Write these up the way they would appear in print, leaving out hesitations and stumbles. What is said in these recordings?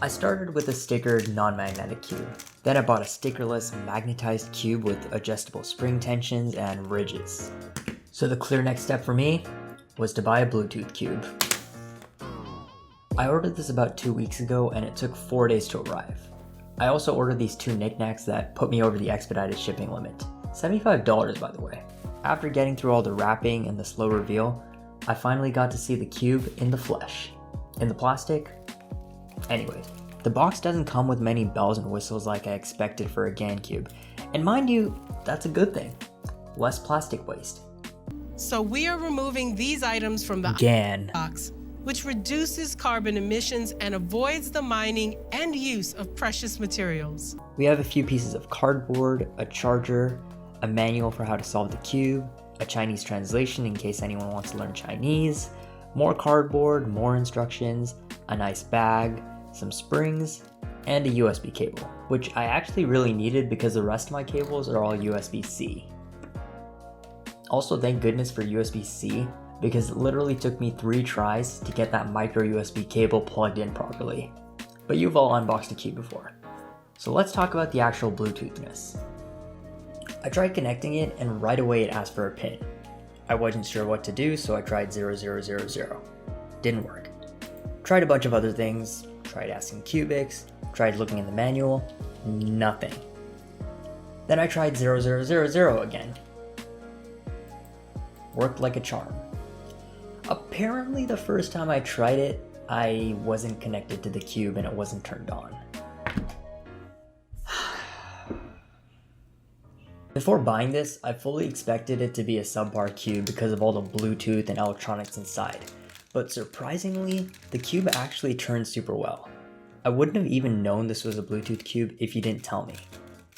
I started with a stickered non-magnetic cube. Then I bought a stickerless magnetized cube with adjustable spring tensions and ridges. So the clear next step for me was to buy a Bluetooth cube. I ordered this about 2 weeks ago and it took 4 days to arrive. I also ordered these 2 knickknacks that put me over the expedited shipping limit. $75 by the way. After getting through all the wrapping and the slow reveal, I finally got to see the cube in the flesh. In the plastic? Anyways, the box doesn't come with many bells and whistles like I expected for a GAN cube. And mind you, that's a good thing. Less plastic waste. So we are removing these items from the GAN box, which reduces carbon emissions and avoids the mining and use of precious materials. We have a few pieces of cardboard, a charger, a manual for how to solve the cube, a Chinese translation in case anyone wants to learn Chinese, more cardboard, more instructions, a nice bag, some springs, and a USB cable, which I actually really needed because the rest of my cables are all USB-C. Also, thank goodness for USB-C because it literally took me 3 tries to get that micro USB cable plugged in properly. But you've all unboxed a cube before. So let's talk about the actual Bluetoothness. I tried connecting it and right away it asked for a pin. I wasn't sure what to do, so I tried 0000. Didn't work. Tried a bunch of other things, tried asking Cubeast, tried looking in the manual, nothing. Then I tried 0000 again. Worked like a charm. Apparently the first time I tried it, I wasn't connected to the cube and it wasn't turned on. Before buying this, I fully expected it to be a subpar cube because of all the Bluetooth and electronics inside. But surprisingly, the cube actually turned super well. I wouldn't have even known this was a Bluetooth cube if you didn't tell me.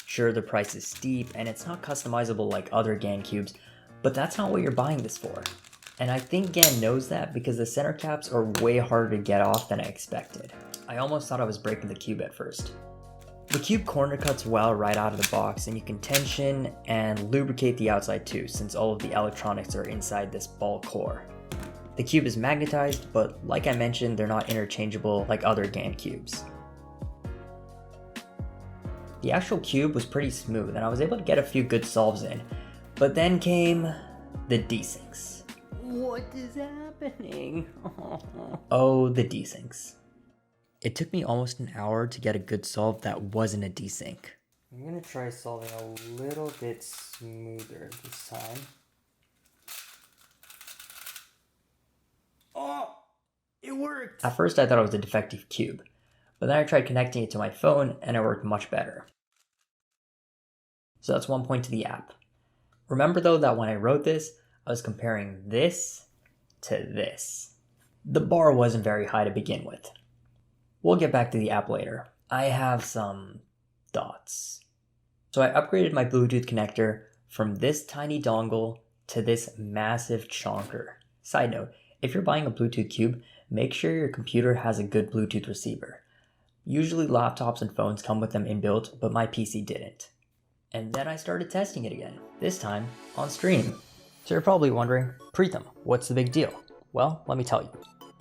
Sure, the price is steep and it's not customizable like other GAN cubes, but that's not what you're buying this for. And I think GAN knows that because the center caps are way harder to get off than I expected. I almost thought I was breaking the cube at first. The cube corner cuts well right out of the box and you can tension and lubricate the outside too since all of the electronics are inside this ball core. The cube is magnetized, but like I mentioned, they're not interchangeable like other GAN cubes. The actual cube was pretty smooth and I was able to get a few good solves in, but then came the desyncs. What is happening? Oh, the desyncs. It took me almost an hour to get a good solve that wasn't a desync. I'm gonna try solving a little bit smoother this time. Oh, it worked! At first I thought it was a defective cube, but then I tried connecting it to my phone and it worked much better. So that's one point to the app. Remember though that when I wrote this, I was comparing this to this. The bar wasn't very high to begin with. We'll get back to the app later. I have some thoughts. So I upgraded my Bluetooth connector from this tiny dongle to this massive chonker. Side note, if you're buying a Bluetooth cube, make sure your computer has a good Bluetooth receiver. Usually laptops and phones come with them inbuilt, but my PC didn't. And then I started testing it again, this time on stream. So you're probably wondering, Preetham, what's the big deal? Well, let me tell you.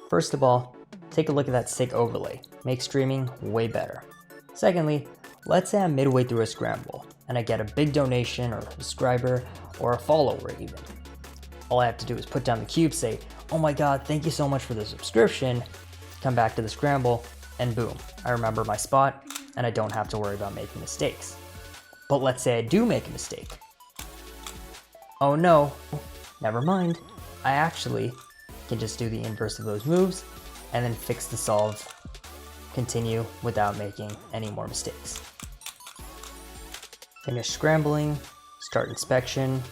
First of all, take a look at that sick overlay. Makes streaming way better. Secondly, let's say I'm midway through a scramble and I get a big donation or a subscriber or a follower even. All I have to do is put down the cube, say, oh my god, thank you so much for the subscription, come back to the scramble, and boom, I remember my spot and I don't have to worry about making mistakes. But let's say I do make a mistake. Oh no, never mind. I actually can just do the inverse of those moves and then fix the solve, continue without making any more mistakes. Finish scrambling, start inspection.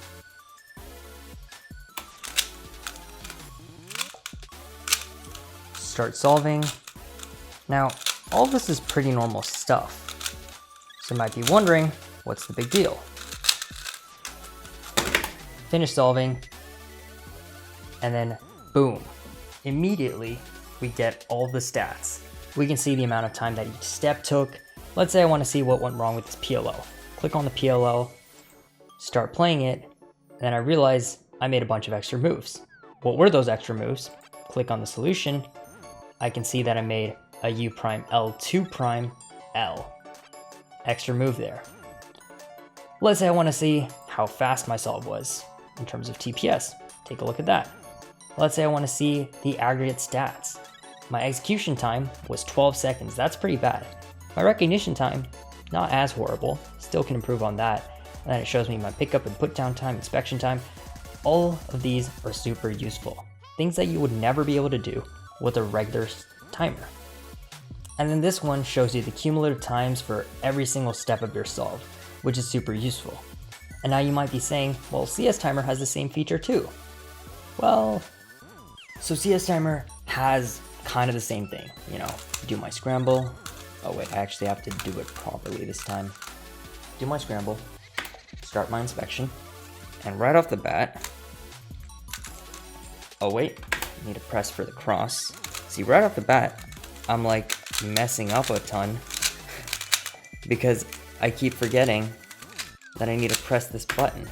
Start solving. Now, all of this is pretty normal stuff. So you might be wondering, what's the big deal? Finish solving, and then boom, immediately we get all the stats. We can see the amount of time that each step took. Let's say I want to see what went wrong with this PLO. Click on the PLO, start playing it, and then I realize I made a bunch of extra moves. What were those extra moves? Click on the solution. I can see that I made a U prime L2 prime L. Extra move there. Let's say I want to see how fast my solve was in terms of TPS. Take a look at that. Let's say I want to see the aggregate stats. My execution time was 12 seconds. That's pretty bad. My recognition time, not as horrible. Still can improve on that. And then it shows me my pickup and put down time, inspection time. All of these are super useful. Things that you would never be able to do with a regular timer. And then this one shows you the cumulative times for every single step of your solve, which is super useful. And now you might be saying, well, CS Timer has the same feature too. Well, so CS Timer has kind of the same thing, you know, do my scramble. Oh wait, I actually have to do it properly this time. Do my scramble, start my inspection, and right off the bat, oh wait, I need to press for the cross. See, right off the bat, I'm like messing up a ton because I keep forgetting that I need to press this button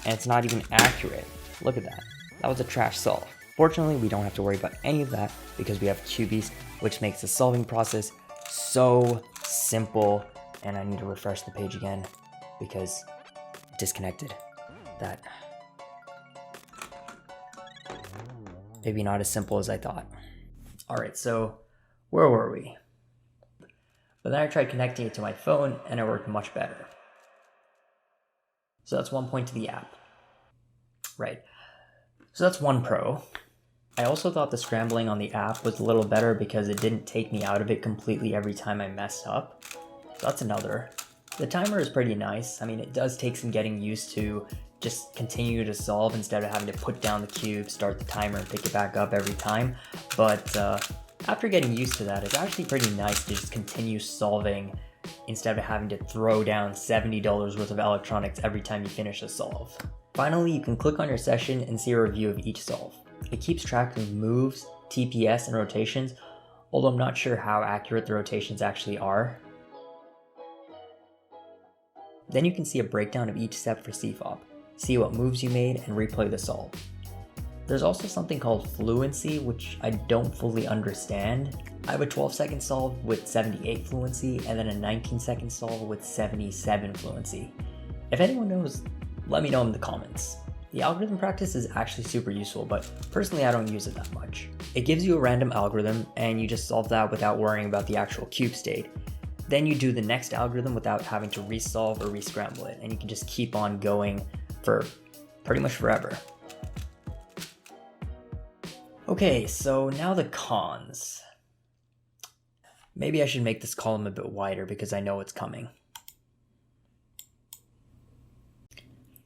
and it's not even accurate. Look at that. That was a trash solve. Fortunately, we don't have to worry about any of that because we have Cubeast, which makes the solving process so simple. And I need to refresh the page again because disconnected. That maybe not as simple as I thought. All right, so where were we? But then I tried connecting it to my phone and it worked much better. So that's one point to the app. Right. So that's one pro. I also thought the scrambling on the app was a little better because it didn't take me out of it completely every time I messed up. So that's another. The timer is pretty nice. I mean, it does take some getting used to just continue to solve instead of having to put down the cube, start the timer, and pick it back up every time. But after getting used to that, it's actually pretty nice to just continue solving instead of having to throw down $70 worth of electronics every time you finish a solve. Finally, you can click on your session and see a review of each solve. It keeps track of moves, TPS, and rotations, although I'm not sure how accurate the rotations actually are. Then you can see a breakdown of each step for CFOP, see what moves you made, and replay the solve. There's also something called fluency, which I don't fully understand. I have a 12-second solve with 78 fluency, and then a 19-second solve with 77 fluency. If anyone knows, let me know in the comments. The algorithm practice is actually super useful, but personally I don't use it that much. It gives you a random algorithm, and you just solve that without worrying about the actual cube state. Then you do the next algorithm without having to resolve or rescramble it, and you can just keep on going for pretty much forever. Okay, so now the cons. Maybe I should make this column a bit wider because I know it's coming.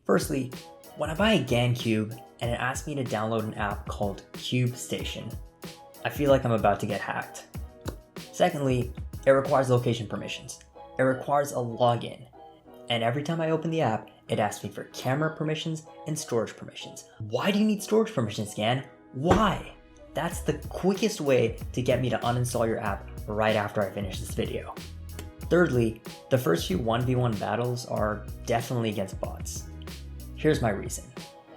Firstly, when I buy a GaNCube and it asks me to download an app called CubeStation, I feel like I'm about to get hacked. Secondly, it requires location permissions. It requires a login. And every time I open the app, it asks me for camera permissions and storage permissions. Why do you need storage permissions, GaN? Why? That's the quickest way to get me to uninstall your app right after I finish this video. Thirdly, the first few 1v1 battles are definitely against bots. Here's my reason.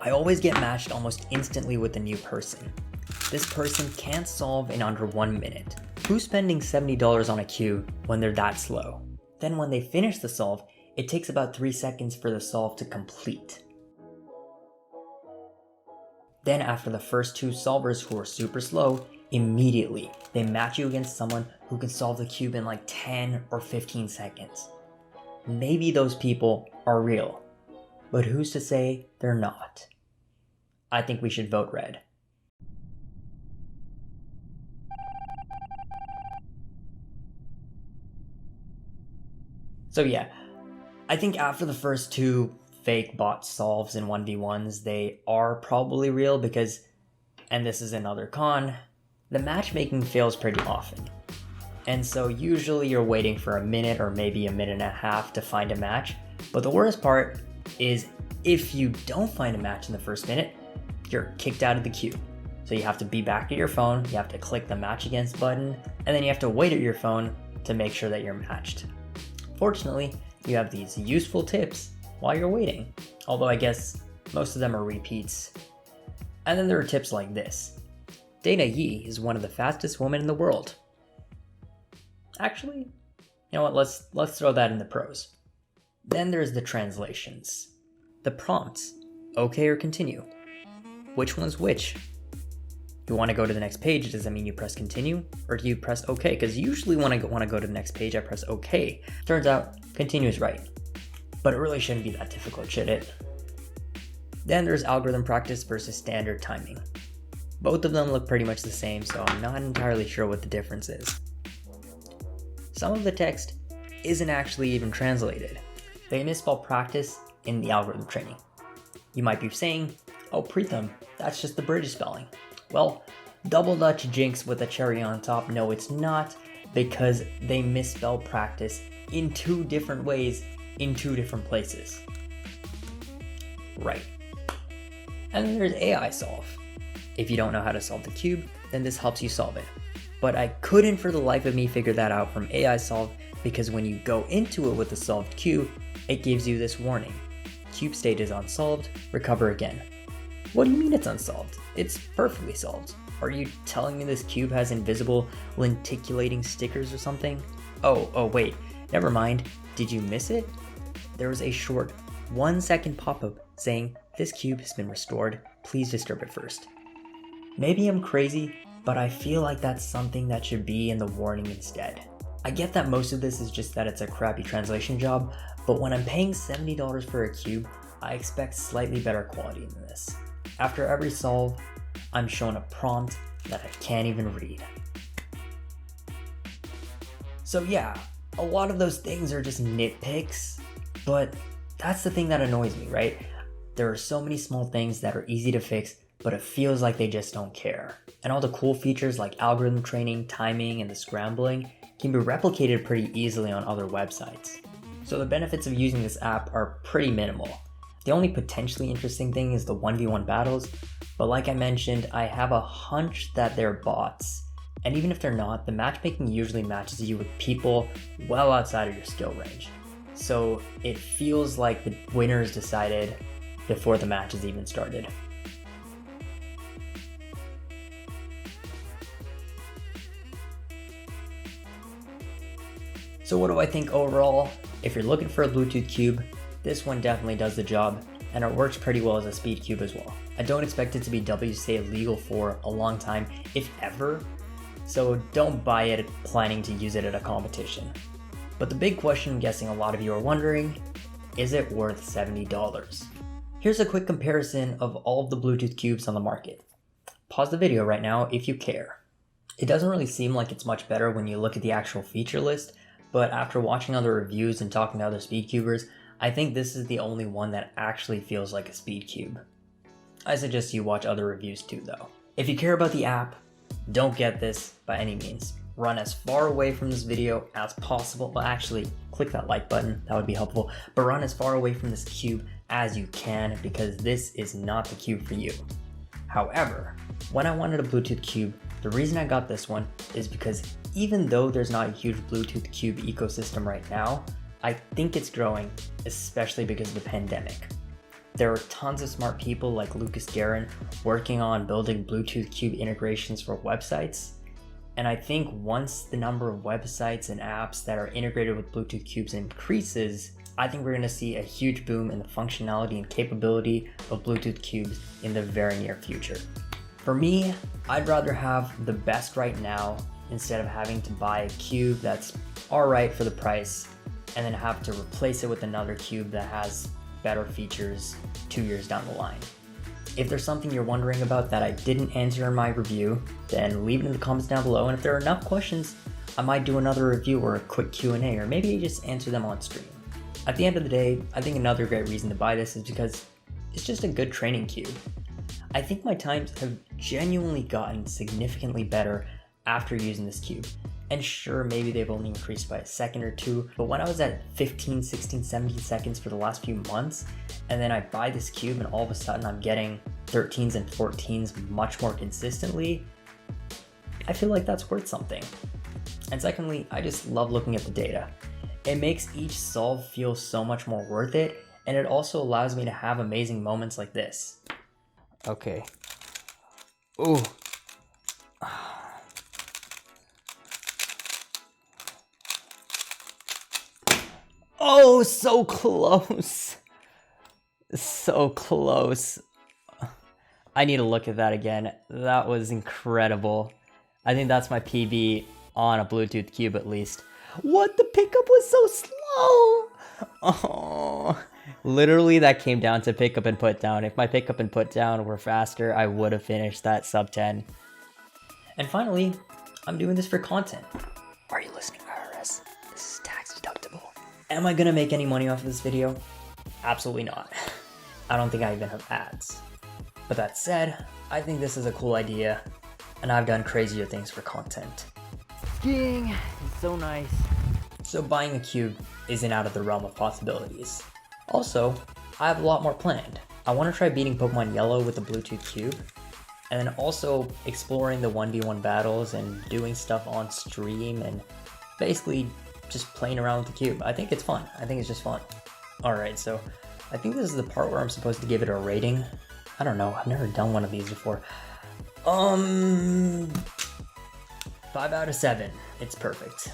I always get matched almost instantly with a new person. This person can't solve in under 1 minute. Who's spending $70 on a queue when they're that slow? Then when they finish the solve, it takes about 3 seconds for the solve to complete. Then after the first 2 solvers who are super slow, immediately they match you against someone who can solve the cube in like 10 or 15 seconds. Maybe those people are real, but who's to say they're not? I think we should vote red. So yeah, I think after the first 2 fake bot solves in 1v1s, they are probably real because, and this is another con, the matchmaking fails pretty often. And so usually you're waiting for a minute or maybe a minute and a half to find a match. But the worst part is if you don't find a match in the first minute, you're kicked out of the queue. So you have to be back at your phone, you have to click the match against button, and then you have to wait at your phone to make sure that you're matched. Fortunately, you have these useful tips while you're waiting, although I guess most of them are repeats. And then there are tips like this. Dana Yi is one of the fastest women in the world. Actually, you know what, let's throw that in the pros. Then there's the translations. The prompts, okay or continue. Which one's which? You want to go to the next page, does that mean you press continue? Or do you press okay? Because usually when I want to go to the next page, I press okay. Turns out, continue is right. But it really shouldn't be that difficult, should it? Then there's algorithm practice versus standard timing. Both of them look pretty much the same, so I'm not entirely sure what the difference is. Some of the text isn't actually even translated. They misspell practice in the algorithm training. You might be saying, oh Preetham, that's just the British spelling. Well, double Dutch jinx with a cherry on top, no it's not, because they misspell practice in 2 different ways in 2 different places. Right. And then there's AI solve. If you don't know how to solve the cube, then this helps you solve it. But I couldn't for the life of me figure that out from AI solve, because when you go into it with a solved cube, it gives you this warning. Cube state is unsolved, recover again. What do you mean it's unsolved? It's perfectly solved. Are you telling me this cube has invisible lenticulating stickers or something? Oh wait, never mind. Did you miss it? There was a short 1-second pop-up saying, this cube has been restored, please disturb it first. Maybe I'm crazy, but I feel like that's something that should be in the warning instead. I get that most of this is just that it's a crappy translation job, but when I'm paying $70 for a cube, I expect slightly better quality than this. After every solve, I'm shown a prompt that I can't even read. So yeah, a lot of those things are just nitpicks, but that's the thing that annoys me, right? There are so many small things that are easy to fix, but it feels like they just don't care. And all the cool features like algorithm training, timing, and the scrambling can be replicated pretty easily on other websites. So the benefits of using this app are pretty minimal. The only potentially interesting thing is the 1v1 battles, but like I mentioned, I have a hunch that they're bots. And even if they're not, the matchmaking usually matches you with people well outside of your skill range. So it feels like the winner is decided before the match has even started. So what do I think overall? If you're looking for a Bluetooth cube, this one definitely does the job, and it works pretty well as a speed cube as well. I don't expect it to be WCA legal for a long time, if ever, so don't buy it planning to use it at a competition. But the big question I'm guessing a lot of you are wondering, is it worth $70? Here's a quick comparison of all of the Bluetooth cubes on the market. Pause the video right now if you care. It doesn't really seem like it's much better when you look at the actual feature list, but after watching other reviews and talking to other speedcubers, I think this is the only one that actually feels like a speed cube. I suggest you watch other reviews too though. If you care about the app, don't get this by any means. Run as far away from this video as possible. Well, actually, click that like button, that would be helpful. But run as far away from this cube as you can, because this is not the cube for you. However, when I wanted a Bluetooth cube, the reason I got this one is because even though there's not a huge Bluetooth cube ecosystem right now, I think it's growing, especially because of the pandemic. There are tons of smart people like Lucas Guerin working on building Bluetooth cube integrations for websites. And I think once the number of websites and apps that are integrated with Bluetooth cubes increases, I think we're going to see a huge boom in the functionality and capability of Bluetooth cubes in the very near future. For me, I'd rather have the best right now instead of having to buy a cube that's alright for the price and then have to replace it with another cube that has better features 2 years down the line. If there's something you're wondering about that I didn't answer in my review, then leave it in the comments down below, and if there are enough questions, I might do another review or a quick Q&A, or maybe just answer them on stream. At the end of the day, I think another great reason to buy this is because it's just a good training cube. I think my times have genuinely gotten significantly better after using this cube. And sure, maybe they've only increased by a second or two, but when I was at 15, 16, 17 seconds for the last few months, and then I buy this cube and all of a sudden I'm getting 13s and 14s much more consistently, I feel like that's worth something. And secondly, I just love looking at the data. It makes each solve feel so much more worth it, and it also allows me to have amazing moments like this. Okay. Ooh. Oh, so close. So close. I need to look at that again. That was incredible. I think that's my PB on a Bluetooth cube at least. What? The pickup was so slow. Oh, literally that came down to pickup and put down. If my pickup and put down were faster, I would have finished that sub 10. And finally, I'm doing this for content. Are you listening, IRS? This is tax deductible. Am I gonna make any money off of this video? Absolutely not. I don't think I even have ads. But that said, I think this is a cool idea, and I've done crazier things for content. Skiing is so nice. So buying a cube isn't out of the realm of possibilities. Also, I have a lot more planned. I want to try beating Pokemon Yellow with the Bluetooth cube, and then also exploring the 1v1 battles and doing stuff on stream and basically just playing around with the cube. I think it's fun. I think it's just fun. Alright, so I think this is the part where I'm supposed to give it a rating. I don't know, I've never done one of these before. 5 out of 7. It's perfect.